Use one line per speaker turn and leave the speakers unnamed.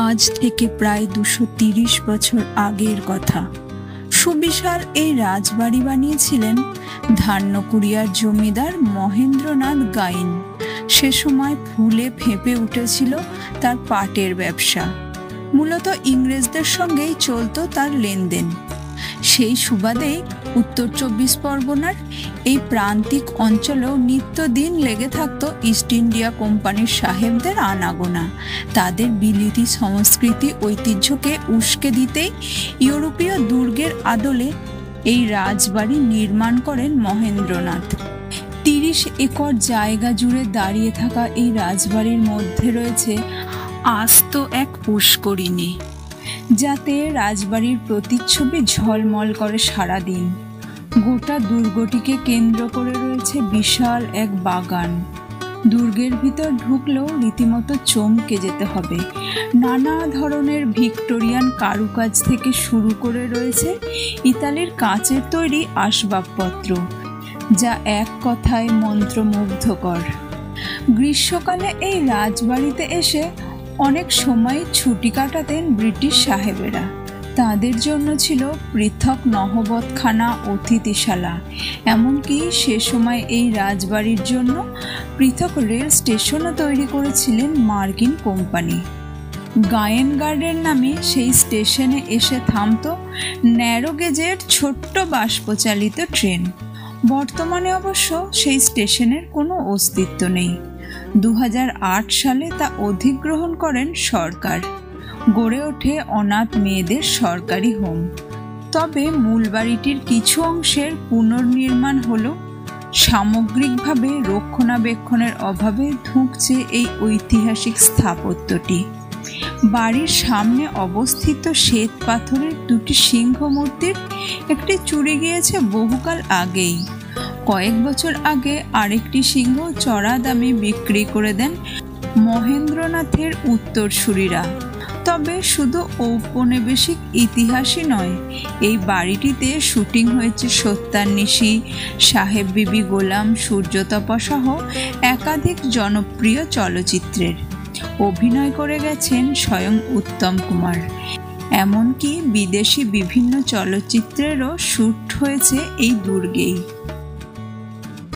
আজ থেকে প্রায় 230 বছর আগের কথা। সুবিশাল এই রাজবাড়ি বানিয়েছিলেন ধান্যকুড়িয়ার জমিদার মহেন্দ্রনাথ গাইন। সে সময় ফুলে ফেঁপে উঠেছিল তার পাটের ব্যবসা। মূলত ইংরেজদের সঙ্গেই চলত তার লেনদেন। সেই সুবাদেই উত্তর 24 পরগনার এই প্রান্তিক অঞ্চলেও নিত্যদিন লেগে থাকতো ইস্ট ইন্ডিয়া কোম্পানির সাহেবদের আনাগোনা। তাদের বিলিতি সংস্কৃতি ঐতিহ্যকে উস্কে দিতেই ইউরোপীয় দুর্গের আদলে এই রাজবাড়ি নির্মাণ করেন মহেন্দ্রনাথ। 30 একর জায়গা জুড়ে দাঁড়িয়ে থাকা এই রাজবাড়ির মধ্যে রয়েছে আস্ত এক পুষ্করিণী, যাতে রাজবাড়ির প্রতিচ্ছবি ঝলমল করে সারাদিন। গোটা দুর্গটিকে কেন্দ্র করে রয়েছে বিশাল এক বাগান। দুর্গের ভিতর ঢুকলেও রীতিমতো চমকে যেতে হবে। নানা ধরনের ভিক্টোরিয়ান কারুকাজ থেকে শুরু করে রয়েছে ইতালির কাঁচের তৈরি আসবাবপত্র, যা এক কথায় মন্ত্রমুগ্ধকর। গ্রীষ্মকালে এই রাজবাড়িতে এসে অনেক সময় ছুটি কাটাতেন ব্রিটিশ সাহেবেরা। তাদের জন্য ছিল পৃথক নহবতখানা, অতিথিশালা। এমনকি সে সময় এই রাজবাড়ির জন্য পৃথক রেল স্টেশনও তৈরি করেছিলেন মার্কিন কোম্পানি। গায়েন গার্ডেন নামে সেই স্টেশনে এসে থামত ন্যারো গেজের ছোট্ট বাষ্পচালিত ট্রেন। বর্তমানে অবশ্য সেই স্টেশনের কোনো অস্তিত্ব নেই। 2008 সালে তা অধিগ্রহণ করেন সরকার। গড়ে ওঠে অনাথ মেয়েদের সরকারি হোম। তবে মূল বাড়িটির কিছু অংশের পুনর্নির্মাণ হলো। সামগ্রিকভাবে রক্ষণাবেক্ষণের অভাবে ধুঁকছে এই ঐতিহাসিক স্থাপত্যটি। বাড়ির সামনে অবস্থিত শ্বেত পাথরের 2টি সিংহ মূর্তির একটি চুরি গিয়েছে বহুকাল আগেই। কয়েক বছর আগে আরেকটি সিংহ চড়া দামে বিক্রি করে দেন মহেন্দ্রনাথের উত্তরসূরিরা। তবে শুধু ঔপনিবেশিক ইতিহাসই নয়, এই বাড়িটিতে শুটিং হয়েছে সত্যান্বেষী, সাহেব বিবি গোলাম, সূর্যতপা সহ একাধিক জনপ্রিয় চলচ্চিত্রের। অভিনয় করে গেছেন স্বয়ং উত্তম কুমার। এমনকি বিদেশি বিভিন্ন চলচ্চিত্রেরও শ্যুট হয়েছে এই দুর্গেই।